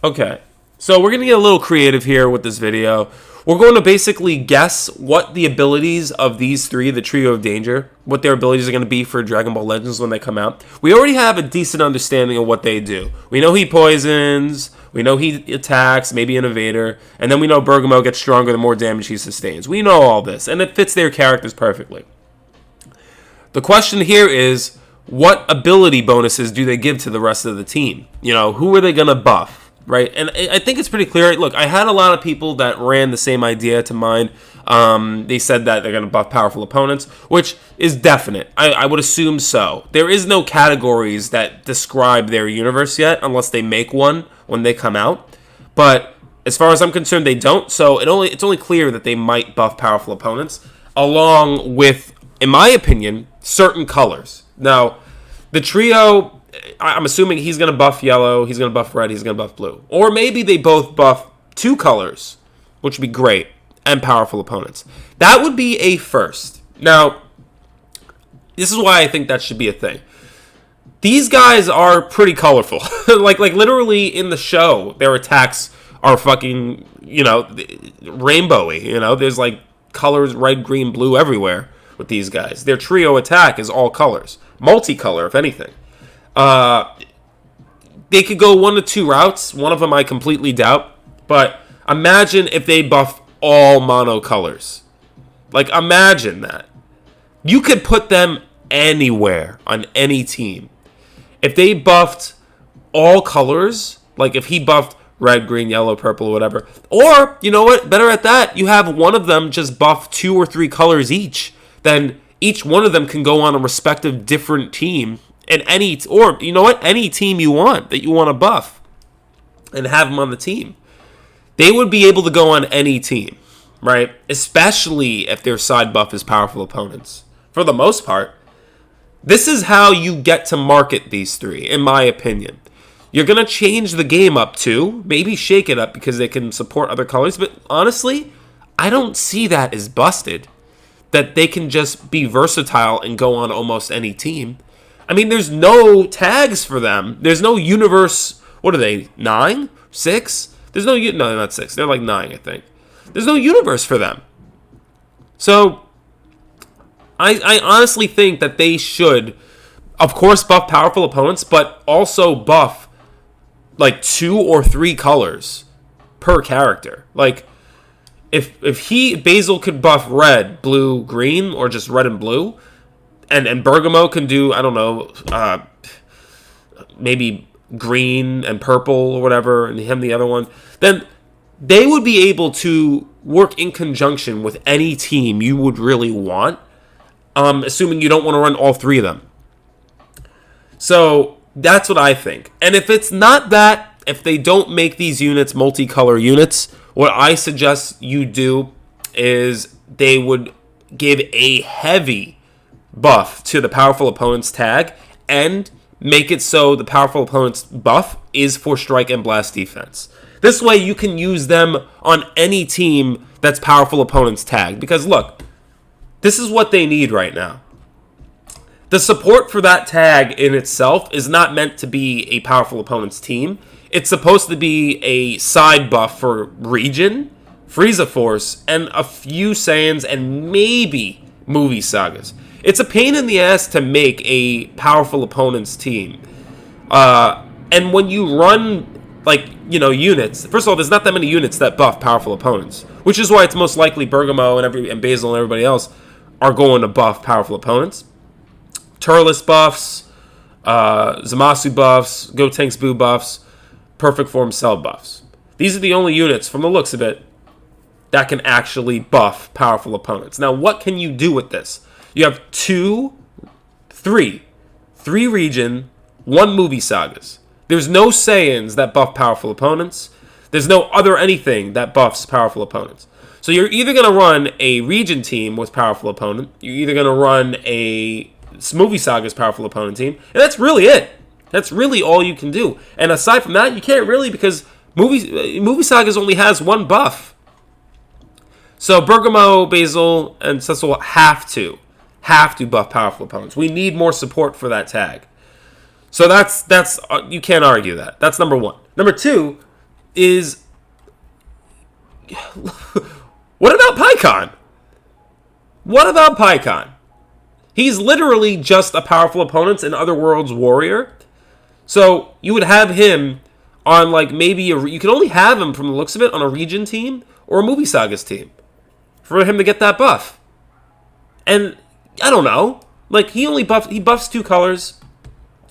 Okay. So we're going to get a little creative here with this video. We're going to basically guess what the abilities of these three, the Trio of Danger, what their abilities are going to be for Dragon Ball Legends when they come out. We already have a decent understanding of what they do. We know he poisons, we know he attacks, maybe an evader, and then we know Bergamo gets stronger the more damage he sustains. We know all this, and it fits their characters perfectly. The question here is, what ability bonuses do they give to the rest of the team? You know, who are they going to buff? Right, and I think it's pretty clear. Look, I had a lot of people that ran the same idea to mine. They said that they're going to buff powerful opponents, which is definite. I would assume so. There is no categories that describe their universe yet, unless they make one when they come out. But as far as I'm concerned, they don't. So it's only clear that they might buff powerful opponents, along with, in my opinion, certain colors. Now, the trio, I'm assuming he's going to buff yellow, he's going to buff red, he's going to buff blue. Or maybe they both buff two colors, which would be great, and powerful opponents. That would be a first. Now, this is why I think that should be a thing. These guys are pretty colorful. like literally in the show, their attacks are fucking, rainbowy. There's like colors, red, green, blue everywhere with these guys. Their trio attack is all colors. Multicolor, if anything. They could go one of two routes. One of them I completely doubt. But imagine if they buff all monocolors. Like, imagine that. You could put them anywhere on any team. If they buffed all colors, like if he buffed red, green, yellow, purple, whatever. Or, you know what? Better at that, you have one of them just buff 2 or 3 colors each. Then each one of them can go on a respective different team. And any team you want that you want to buff and have them on the team. They would be able to go on any team, right? Especially if their side buff is powerful opponents. For the most part, this is how you get to market these three, in my opinion. You're going to change the game up too, maybe shake it up because they can support other colors, but honestly, I don't see that as busted. That they can just be versatile and go on almost any team. I mean, there's no tags for them. There's no universe. What are they? 9? 6? There's no. No, they're not 6. They're like 9, I think. There's no universe for them. So, I honestly think that they should, of course, buff powerful opponents, but also buff like 2 or 3 colors per character. Like, if Basil could buff red, blue, green, or just red and blue. And Bergamo can do, I don't know, maybe green and purple or whatever, and him the other one, then they would be able to work in conjunction with any team you would really want, assuming you don't want to run all 3 of them. So that's what I think. And if it's not that, if they don't make these units multicolor units, what I suggest you do is they would give a heavy buff to the powerful opponent's tag and make it so the powerful opponent's buff is for strike and blast defense. This way you can use them on any team that's powerful opponent's tag. Because look, this is what they need right now. The support for that tag in itself is not meant to be a powerful opponent's team. It's supposed to be a side buff for Region, Frieza Force, and a few Saiyans and maybe movie sagas. It's a pain in the ass to make a powerful opponent's team. And when you run, units, first of all, there's not that many units that buff powerful opponents, which is why it's most likely Bergamo and Basil and everybody else are going to buff powerful opponents. Turles buffs, Zamasu buffs, Gotenks Boo buffs, Perfect Form Cell buffs. These are the only units, from the looks of it, that can actually buff powerful opponents. Now, what can you do with this? You have 3 Region, 1 movie sagas. There's no Saiyans that buff powerful opponents. There's no other anything that buffs powerful opponents. So you're either going to run a Region team with powerful opponent, you're either going to run a movie saga's powerful opponent team, and that's really it. That's really all you can do. And aside from that, you can't really, because movie sagas only has 1 buff. So Bergamo, Basil, and Cecil have to buff powerful opponents. We need more support for that tag. So that's you can't argue that. That's number 1. Number 2, is... What about Pycon? What about Pycon? He's literally just a powerful opponent in Other Worlds warrior. So you would have him on like maybe you can only have him from the looks of it on a region team or a Movie Sagas team for him to get that buff. And I don't know, like he buffs 2 colors,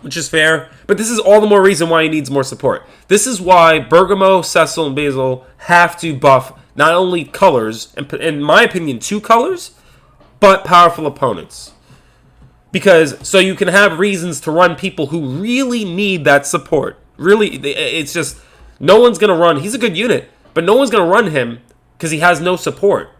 which is fair. But this is all the more reason why he needs more support. This is why Bergamo, Cecil, and Basil have to buff not only colors, and in my opinion 2 colors, but powerful opponents. Because, so you can have reasons to run people who really need that support. Really, it's just, no one's going to run, he's a good unit, but no one's going to run him because he has no support.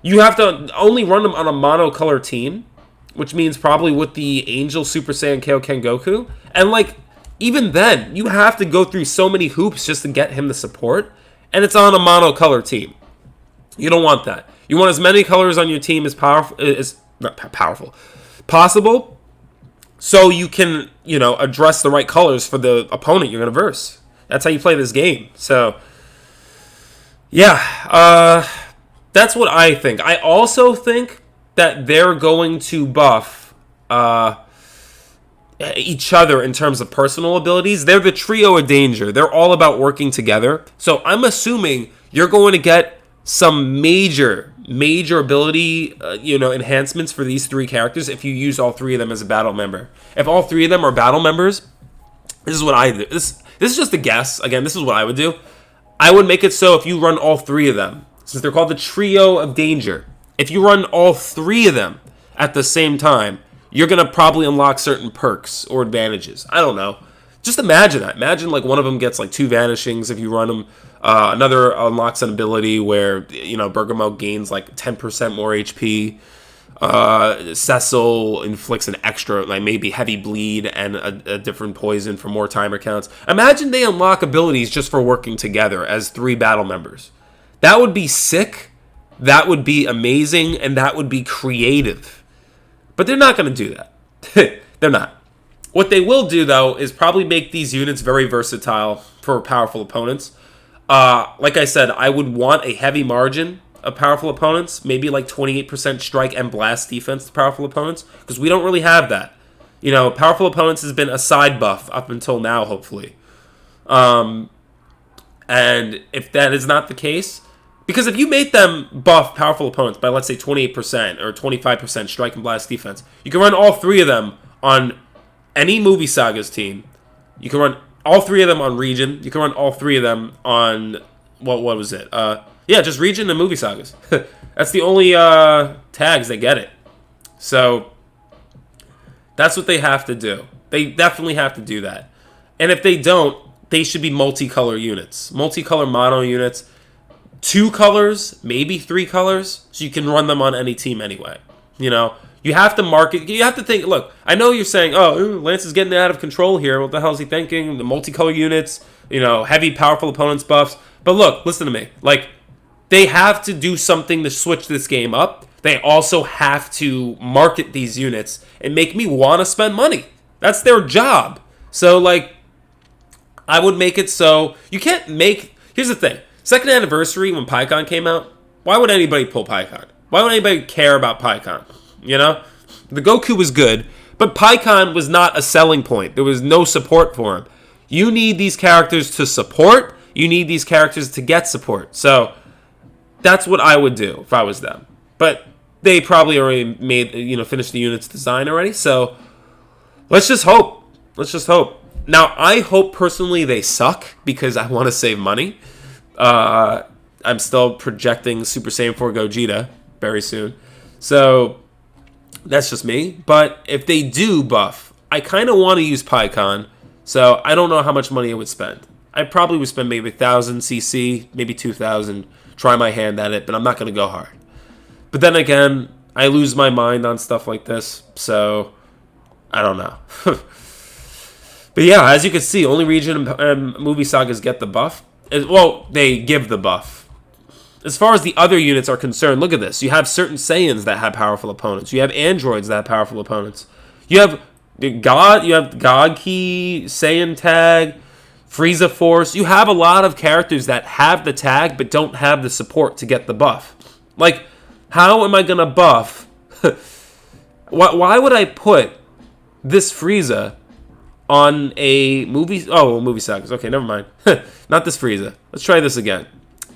You have to only run him on a monocolor team, which means probably with the Angel Super Saiyan Kaioken Goku. And like, even then, you have to go through so many hoops just to get him the support, and it's on a monocolor team. You don't want that. You want as many colors on your team as possible, so you can, address the right colors for the opponent you're going to verse. That's how you play this game. So, yeah, that's what I think. I also think that they're going to buff each other in terms of personal abilities. They're the trio of danger. They're all about working together. So I'm assuming you're going to get some major ability, enhancements for these 3 characters if you use all 3 of them as a battle member. If all 3 of them are battle members, this is what I do. This is just a guess. Again, this is what I would do. I would make it so if you run all 3 of them, since they're called the trio of danger, if you run all 3 of them at the same time, you're going to probably unlock certain perks or advantages. I don't know. Just imagine that. Imagine like one of them gets like 2 vanishings if you run them. Another unlocks an ability where, Bergamo gains like 10% more HP. Cecil inflicts an extra, like maybe heavy bleed and a different poison for more timer counts. Imagine they unlock abilities just for working together as 3 battle members. That would be sick. That would be amazing. And that would be creative. But they're not going to do that. They're not. What they will do, though, is probably make these units very versatile for powerful opponents. Like I said, I would want a heavy margin of powerful opponents. Maybe like 28% strike and blast defense to powerful opponents. Because we don't really have that. Powerful opponents has been a side buff up until now, hopefully. And if that is not the case... Because if you made them buff powerful opponents by, let's say, 28% or 25% strike and blast defense, you can run all 3 of them on any Movie Sagas team. You can run all 3 of them on Region. You can run all 3 of them on, what was it? Just Region and Movie Sagas. That's the only tags that get it. So, that's what they have to do. They definitely have to do that. And if they don't, they should be multicolor units. Multicolor mono units. 2 colors, maybe 3 colors, so you can run them on any team anyway. You have to market. You have to think, look, I know you're saying, Lance is getting out of control here. What the hell is he thinking? The multicolor units, heavy, powerful opponents buffs. But look, listen to me. Like, they have to do something to switch this game up. They also have to market these units and make me want to spend money. That's their job. So, like, I would make it so you can't make... Here's the thing. Second anniversary, when Pycon came out, why would anybody pull Pycon? Why would anybody care about Pycon? The Goku was good, but Pycon was not a selling point. There was no support for him. You need these characters to support. You need these characters to get support. So, that's what I would do if I was them. But they probably already made, finished the unit's design already. So, let's just hope. Now, I hope personally they suck because I want to save money. I'm still projecting Super Saiyan 4 Gogeta very soon. So, that's just me. But if they do buff, I kind of want to use Pycon. So, I don't know how much money I would spend. I probably would spend maybe 1,000 CC, maybe 2,000, try my hand at it, but I'm not going to go hard. But then again, I lose my mind on stuff like this. So, I don't know. But yeah, as you can see, only Region and Movie Sagas get the buff. Well, they give the buff. As far as the other units are concerned, look at this. You have certain Saiyans that have powerful opponents. You have androids that have powerful opponents. You have God Key, Saiyan Tag. Frieza Force. You have a lot of characters that have the tag but don't have the support to get the buff. Like, how am I going to buff? Why would I put this Frieza on a movie? Oh, movie sagas. Okay, never mind. Not this Frieza. Let's try this again.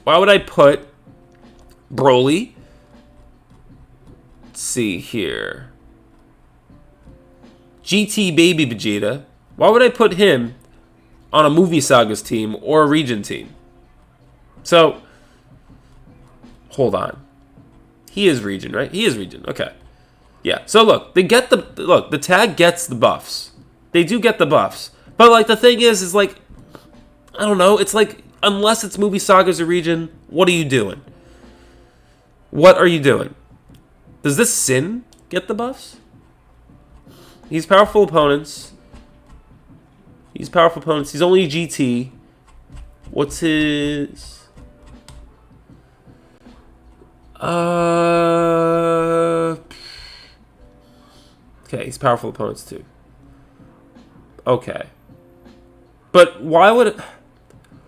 Why would I put Broly? Let's see here. GT Baby Vegeta. Why would I put him on a movie sagas team or a region team? So, hold on. He is region, right? He is region. Okay. Yeah. So look, the tag gets the buffs. They do get the buffs. But like the thing is like, I don't know, it's like, unless it's movie sagas or region, what are you doing? What are you doing? Does this Sin get the buffs? He's powerful opponents. He's powerful opponents. He's only GT. What's his... Okay, he's powerful opponents too. Okay. But why would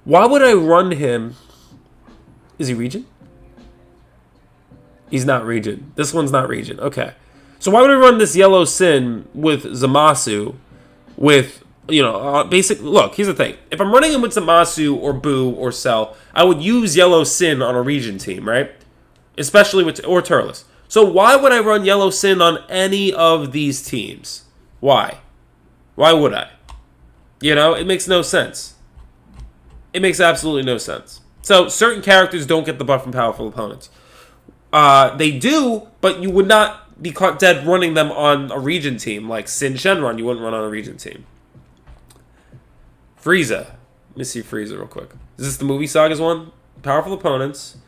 I run him? Is he region? He's not region. This one's not region. Okay. So why would I run this Yellow Sin with Zamasu with, basic... Look, here's the thing. If I'm running him with Zamasu or Boo or Cell, I would use Yellow Sin on a region team, right? Especially with... Or Turles. So why would I run Yellow Sin on any of these teams? Why? Why would I? It makes no sense. It makes absolutely no sense. So certain characters don't get the buff from powerful opponents. They do, but you would not be caught dead running them on a region team. Like Sin Shenron, you wouldn't run on a region team. Frieza. Let me see Frieza real quick. Is this the movie sagas one? Powerful opponents.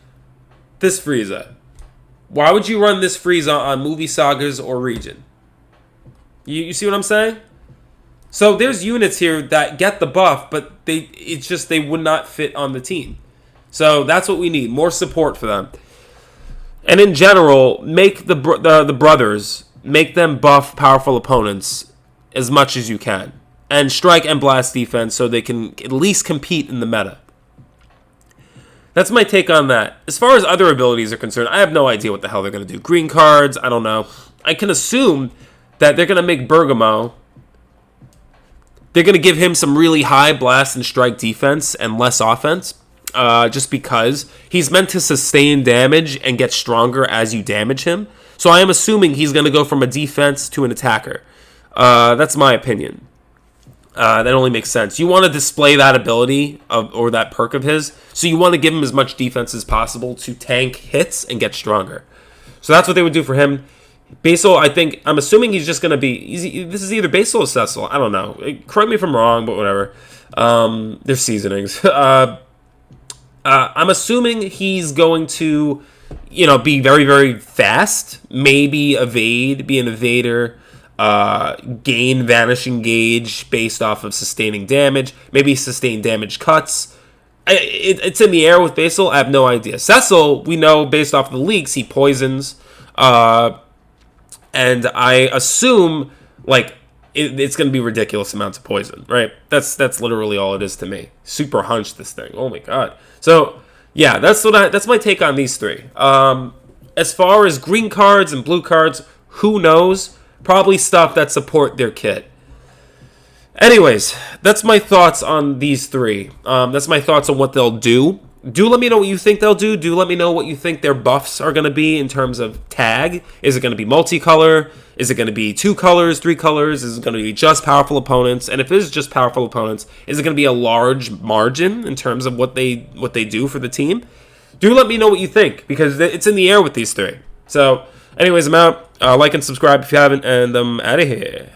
This Frieza. Why would you run this Frieza on movie sagas or region? You see what I'm saying? So there's units here that get the buff, but they would not fit on the team. So that's what we need, more support for them. And in general, make the brothers, make them buff powerful opponents as much as you can. And strike and blast defense so they can at least compete in the meta. That's my take on that. As far as other abilities are concerned, I have no idea what the hell they're going to do. Green cards, I don't know. I can assume that they're going to make Bergamo. They're going to give him some really high blast and strike defense and less offense. Just because he's meant to sustain damage and get stronger as you damage him. So I am assuming he's going to go from a defense to an attacker. That's my opinion. That only makes sense. You want to display that ability or that perk of his, so you want to give him as much defense as possible to tank hits and get stronger. So that's what they would do for him. Basal, I'm assuming he's just going to be... This is either Basal or Cecil. I don't know. Correct me if I'm wrong, but whatever. There's seasonings. I'm assuming he's going to, be very, very fast. Maybe evade, be an evader. Gain vanishing gauge based off of sustaining damage. Maybe sustain damage cuts. It's in the air with Basal. I have no idea. Cecil, we know based off the leaks, he poisons. And I assume, it's going to be ridiculous amounts of poison, right? That's literally all it is to me. Super hunch this thing. Oh my god. So, yeah, that's my take on these three. As far as green cards and blue cards, who knows? Probably stuff that support their kit. Anyways, that's my thoughts on these three. That's my thoughts on what they'll do. Do let me know what you think they'll do. Do let me know what you think their buffs are going to be in terms of tag. Is it going to be multicolor? Is it going to be 2 colors, 3 colors? Is it going to be just powerful opponents? And if it is just powerful opponents, is it going to be a large margin in terms of what they do for the team? Do let me know what you think, because it's in the air with these three. So, anyways, I'm out. Like and subscribe if you haven't, and I'm out of here.